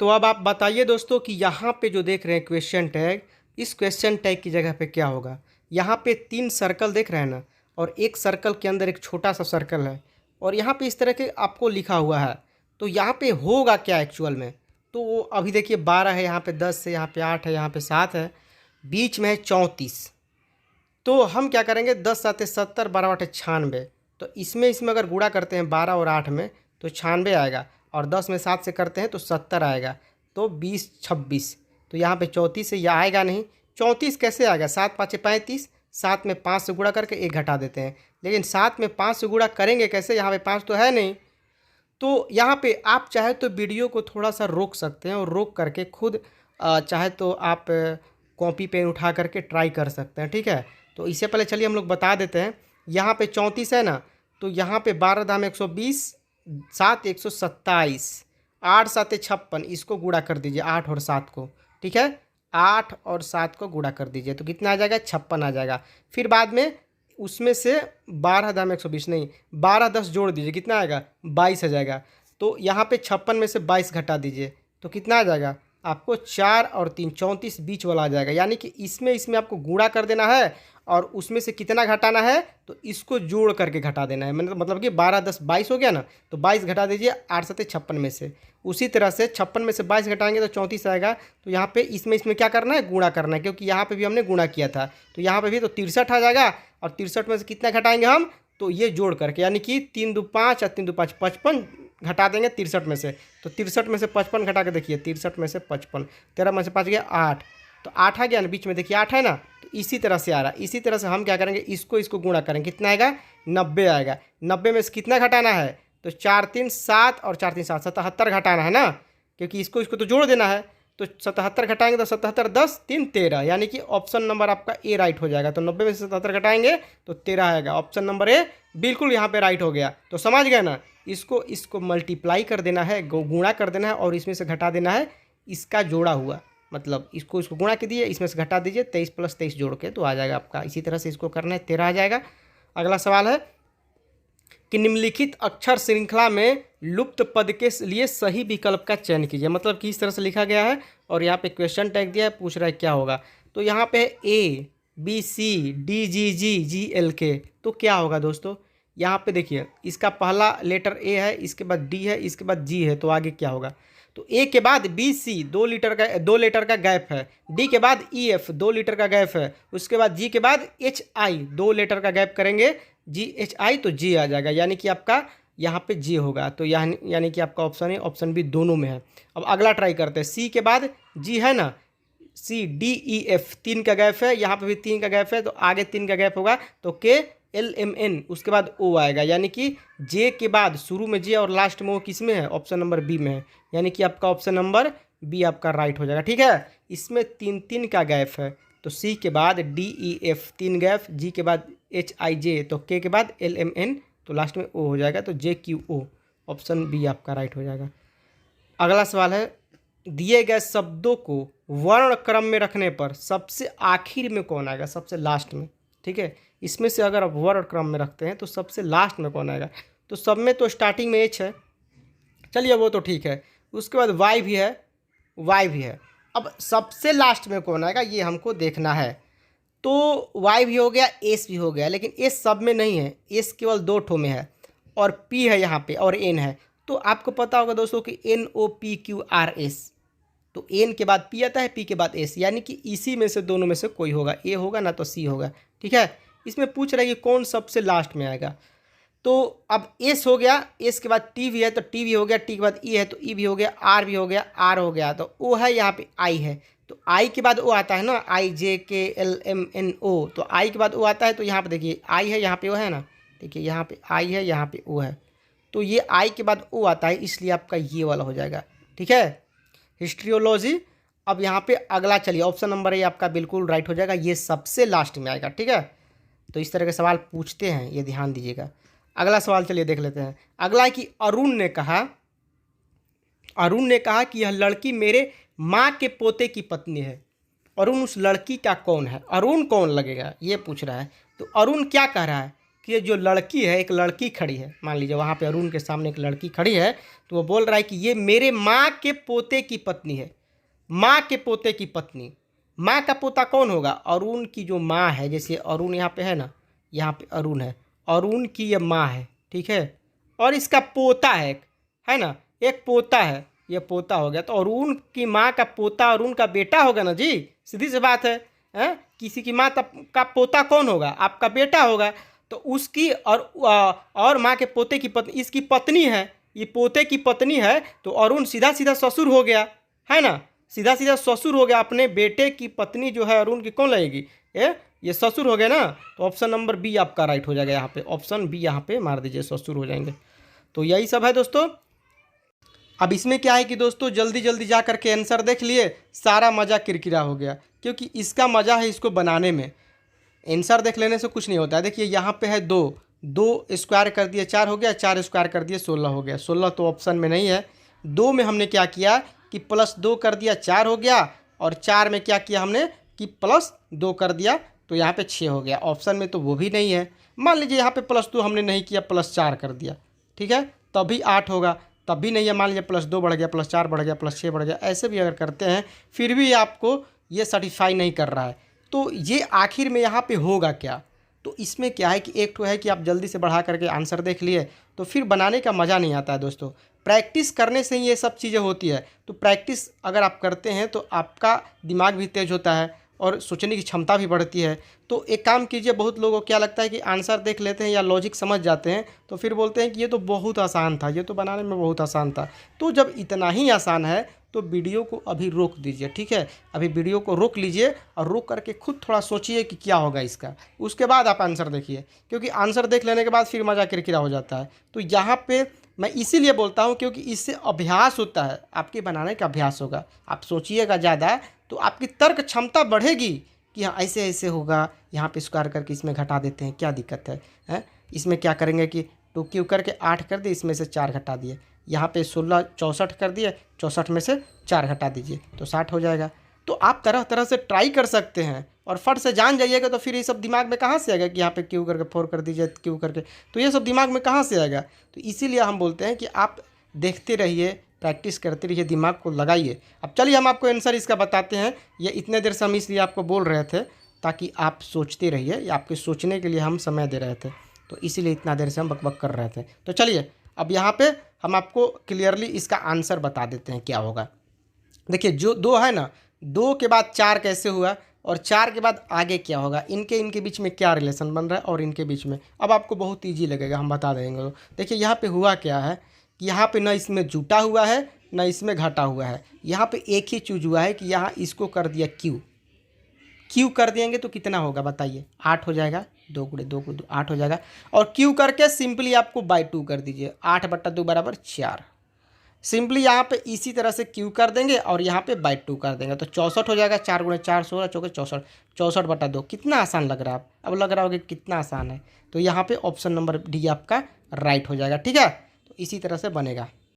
तो अब आप बताइए दोस्तों कि यहाँ पे जो देख रहे हैं क्वेश्चन टैग, इस क्वेश्चन टैग की जगह पे क्या होगा। यहाँ पे 3 सर्कल देख रहे हैं ना, और एक सर्कल के अंदर एक छोटा सा सर्कल है, और यहाँ पे इस तरह के आपको लिखा हुआ है। तो यहाँ पे होगा क्या एक्चुअल में, तो वो अभी देखिए 12 है, यहाँ पे 10 है, यहाँ पे 8 है, यहाँ पे 7 है, बीच में है 34। तो हम क्या करेंगे, 10 7 70, 12 8 96। तो इसमें इसमें अगर गुणा करते हैं 12 और 8 में तो 96 आएगा, और 10 में 7 से करते हैं तो 70 आएगा। तो 20 26, तो यहाँ पे 34 से यह आएगा नहीं। 34 कैसे आएगा, 7 5 35, 7 में 5 से गुणा करके 1 घटा देते हैं, लेकिन 7 में 5 से गुणा करेंगे कैसे, यहाँ पे 5 तो है नहीं। तो यहाँ पे आप चाहे तो वीडियो को थोड़ा सा रोक सकते हैं, और रोक करके खुद चाहे तो आप कॉपी पेन उठा करके ट्राई कर सकते हैं, ठीक है। तो इससे पहले चलिए हम लोग बता देते हैं। यहाँ पे 34 है ना, तो यहाँ पे 12 दाम 120, 7 127, 8 7 56, इसको गुणा कर दीजिए 8 और 7 को, ठीक है। 8 और 7 को गुणा कर दीजिए तो कितना आ जाएगा, 56 आ जाएगा। फिर बाद में उसमें से 12 दाम 120 नहीं, 12 10 जोड़ दीजिए, कितना आएगा, 22 आ जाएगा। तो यहाँ पे 56 में से 22 घटा दीजिए तो कितना आ जाएगा आपको, 4 और 3 34 बीच वाला आ जाएगा। यानी कि इसमें इसमें आपको गुणा कर देना है, और उसमें से कितना घटाना है, तो इसको जोड़ करके घटा देना है। मतलब कि 12 10 22 हो गया ना, तो 22 घटा दीजिए 8 7 56 में से। उसी तरह से 56 में से 22 घटाएंगे तो 34 आएगा। तो यहाँ पे इसमें इसमें क्या करना है, गुणा करना है, क्योंकि यहाँ पे भी हमने गुणा किया था। तो यहाँ पे भी तो 63 आ जाएगा, और 63 में से कितना घटाएंगे हम, तो ये जोड़ करके, यानी कि 3 2 5 और 3 2 5 55 घटा देंगे 63 में से। तो 63 में से 55 घटा के देखिए, 63 में से 55, 13 में से 5 गया 8, तो 8 आ गया ना, बीच में देखिए 8 है ना। तो इसी तरह से आ रहा है। इसी तरह से हम क्या करेंगे, इसको गुणा करेंगे, कितना आएगा, 90 आएगा। 90 में से कितना घटाना है, तो 4 3 7 और 4 3 7, 77 घटाना है ना, क्योंकि इसको तो जोड़ देना है। तो 77 घटाएंगे तो 77 10 3 13, यानी कि ऑप्शन नंबर आपका ए राइट हो जाएगा। तो 90 में से 77 घटाएंगे तो 13 आएगा। ऑप्शन नंबर ए बिल्कुल यहाँ पे राइट हो गया। तो समझ गए ना, इसको मल्टीप्लाई कर देना है, गुणा कर देना है, और इसमें से घटा देना है इसका जोड़ा हुआ। मतलब इसको गुणा के दिए, इसमें से घटा दीजिए, 23 + 23 जोड़ के तो आ जाएगा आपका। इसी तरह से इसको करना है, 13 आ जाएगा। अगला सवाल है कि निम्नलिखित अक्षर श्रृंखला में लुप्त पद के लिए सही विकल्प का चयन कीजिए। मतलब कि इस तरह से लिखा गया है, और यहाँ पे क्वेश्चन टैग दिया है, पूछ रहा है क्या होगा। तो यहाँ पे A B C D G G G L K, तो क्या होगा दोस्तों, यहाँ पे देखिए इसका पहला लेटर A है, इसके बाद D है, इसके बाद G है, तो आगे क्या होगा। तो A के बाद B C 2 लेटर का गैप है, D के बाद E F 2 लेटर का गैप है, उसके बाद G के बाद H I 2 लेटर का गैप करेंगे, G H I तो G आ जाएगा, यानी कि आपका यहाँ पे G होगा। तो यानी कि आपका ऑप्शन ए ऑप्शन बी दोनों में है। अब अगला ट्राई करते हैं, C के बाद G है ना, C D E F 3 का गैप है, यहाँ पे भी 3 का गैप है, तो आगे 3 का गैप होगा, तो K L M N उसके बाद O आएगा। यानी कि J के बाद शुरू में J और लास्ट में O किस में है, ऑप्शन नंबर बी में है। यानी कि आपका ऑप्शन नंबर बी आपका राइट हो जाएगा, ठीक है। इसमें 3 3 का गैप है, तो C के बाद D E F 3 gap, G के बाद H I J, तो K के बाद L M N, तो लास्ट में O हो जाएगा, तो J Q O option B आपका राइट हो जाएगा। अगला सवाल है, दिए गए शब्दों को वर्ण क्रम में रखने पर सबसे आखिर में कौन आएगा, सबसे लास्ट में, ठीक है। इसमें से अगर आप वर्ण क्रम में रखते हैं तो सबसे लास्ट में कौन आएगा। तो सब में तो स्टार्टिंग में H है, चलिए वो तो ठीक है, उसके बाद Y भी है, Y भी है। अब सबसे लास्ट में कौन आएगा ये हमको देखना है। तो Y भी हो गया, S भी हो गया, लेकिन S सब में नहीं है, S केवल 2 ठो में है, और P है यहाँ पे, और N है। तो आपको पता होगा दोस्तों कि NOPQRS, तो N के बाद P आता है, P के बाद S, यानी कि इसी में से दोनों में से कोई होगा, A होगा ना तो C होगा, ठीक है। इसमें पूछ रहा है कि कौन सबसे लास्ट में आएगा। तो अब S हो गया, S के बाद T भी है तो T भी हो गया, T के बाद E है तो E भी हो गया, R भी हो गया, R हो गया, तो O है, यहाँ पे I है, तो I के बाद O आता है ना, I J K L M N O, तो I के बाद O आता है। तो यहाँ पे देखिए I है, यहाँ पे O है ना, देखिए यहाँ पे I है, यहाँ पे O है, तो ये I के बाद O आता है, इसलिए आपका ये वाला हो जाएगा, ठीक है, हिस्ट्रियोलॉजी। अब यहाँ पे अगला चलिए, ऑप्शन नंबर ए आपका बिल्कुल राइट हो जाएगा, ये सबसे लास्ट में आएगा, ठीक है। तो इस तरह के सवाल पूछते हैं, ये ध्यान दीजिएगा। अगला सवाल चलिए देख लेते हैं। अगला है कि अरुण ने कहा कि यह लड़की मेरे माँ के पोते की पत्नी है। अरुण उस लड़की का कौन है, अरुण कौन लगेगा ये पूछ रहा है। तो अरुण क्या कह रहा है कि ये जो लड़की है, एक लड़की खड़ी है, मान लीजिए वहाँ पे अरुण के सामने एक लड़की खड़ी है, तो वो बोल रहा है कि ये मेरे माँ के पोते की पत्नी है। माँ के पोते की पत्नी, माँ का पोता कौन होगा? अरुण की जो माँ है, जैसे अरुण यहाँ पे है ना, यहाँ पे अरुण है, अरुण की ये माँ है, ठीक है, और इसका पोता है ना, एक पोता है, ये पोता हो गया। तो अरुण की माँ का पोता अरुण का बेटा होगा ना जी, सीधी सी बात है। किसी की माँ का पोता कौन होगा? आपका बेटा होगा। तो उसकी और माँ के पोते की पत्नी, इसकी पत्नी है, ये पोते की पत्नी है, तो अरुण सीधा सीधा ससुर हो गया, है ना, सीधा सीधा ससुर हो गया। अपने बेटे की पत्नी जो है अरुण की कौन लगेगी? ये ससुर हो गया ना। तो ऑप्शन नंबर बी आपका राइट हो जाएगा। यहाँ पे ऑप्शन बी यहाँ पे मार दीजिए, ससुर हो जाएंगे। तो यही सब है दोस्तों। अब इसमें क्या है कि दोस्तों जल्दी जल्दी जा करके आंसर देख लिए, सारा मज़ा किरकिरा हो गया, क्योंकि इसका मज़ा है इसको बनाने में। आंसर देख लेने से कुछ नहीं होता है। देखिए यहाँ पे है 2, 2 स्क्वायर कर दिए 4 हो गया, 4 स्क्वायर कर दिए 16 हो गया। 16 तो ऑप्शन में नहीं है। 2 में हमने क्या किया कि +2 कर दिया 4 हो गया, और 4 में क्या किया हमने कि +2 कर दिया, तो यहाँ पे 6 हो गया। ऑप्शन में तो वो भी नहीं है। मान लीजिए यहाँ पे +2 हमने नहीं किया, +4 कर दिया, ठीक है, तभी 8 होगा, तब भी नहीं है। मान लीजिए +2 बढ़ गया, +4 बढ़ गया, +6 बढ़ गया, ऐसे भी अगर करते हैं फिर भी आपको ये सर्टिफाई नहीं कर रहा है। तो ये आखिर में यहाँ पे होगा क्या? तो इसमें क्या है कि एक तो है कि आप जल्दी से बढ़ा करके आंसर देख लिए, तो फिर बनाने का मज़ा नहीं आता है दोस्तों। प्रैक्टिस करने से ही ये सब चीज़ें होती है। तो प्रैक्टिस अगर आप करते हैं तो आपका दिमाग भी तेज होता है और सोचने की क्षमता भी बढ़ती है। तो एक काम कीजिए, बहुत लोगों को क्या लगता है कि आंसर देख लेते हैं या लॉजिक समझ जाते हैं तो फिर बोलते हैं कि ये तो बहुत आसान था, ये तो बनाने में बहुत आसान था। तो जब इतना ही आसान है तो वीडियो को अभी रोक दीजिए, ठीक है, अभी वीडियो को रोक लीजिए और रोक करके खुद थोड़ा सोचिए कि क्या होगा इसका, उसके बाद आप आंसर देखिए, क्योंकि आंसर देख लेने के बाद फिर मज़ा किरकिरा हो जाता है। तो यहाँ पे मैं इसीलिए बोलता हूँ क्योंकि इससे अभ्यास होता है, आपके बनाने का अभ्यास होगा। आप सोचिएगा ज़्यादा तो आपकी तर्क क्षमता बढ़ेगी कि हाँ ऐसे ऐसे होगा, यहाँ पे स्क्वायर करके इसमें घटा देते हैं, क्या दिक्कत है? इसमें क्या करेंगे कि 2 क्यू करके 8 कर दिए, इसमें से 4 घटा दिए, यहाँ पे 16 64 कर दिए, 64 में से 4 घटा दीजिए तो 60 हो जाएगा। तो आप तरह तरह से ट्राई कर सकते हैं और फट से जान जाइएगा, तो फिर ये सब दिमाग में कहाँ से आएगा कि यहाँ पे क्यू करके 4 कर दीजिए, क्यू करके, तो ये सब दिमाग में कहाँ से आएगा? तो इसीलिए हम बोलते हैं कि आप देखते रहिए, प्रैक्टिस करते रहिए, दिमाग को लगाइए। अब चलिए हम आपको आंसर इसका बताते हैं। ये इतने देर से हम इसलिए आपको बोल रहे थे ताकि आप सोचते रहिए, या आपके सोचने के लिए हम समय दे रहे थे, तो इसीलिए इतना देर से हम बकबक कर रहे थे। तो चलिए अब यहाँ पे हम आपको क्लियरली इसका आंसर बता देते हैं क्या होगा। देखिए जो 2 है ना, 2 के बाद 4 कैसे हुआ और 4 के बाद आगे क्या होगा, इनके बीच में क्या रिलेशन बन रहा है और इनके बीच में, अब आपको बहुत ईजी लगेगा, हम बता देंगे। देखिए यहाँ पे हुआ क्या है कि यहाँ पे ना इसमें जुटा हुआ है ना इसमें घटा हुआ है, यहाँ पे एक ही चीज़ हुआ है कि यहाँ इसको कर दिया क्यू कर देंगे तो कितना होगा बताइए? 8 हो जाएगा, 2 × 2 = 8 हो जाएगा। और क्यू करके सिंपली आपको /2 कर दीजिए, 8/2 = 4। सिंपली यहाँ पे इसी तरह से क्यू कर देंगे और यहाँ पे /2 कर देंगे तो 64 हो जाएगा। 4 × 4 16, 4 × 64, 64/2। कितना आसान लग रहा है? अब लग रहा होगा कितना आसान है। तो यहाँ पे ऑप्शन नंबर डी आपका राइट हो जाएगा, ठीक है। तो इसी तरह से बनेगा।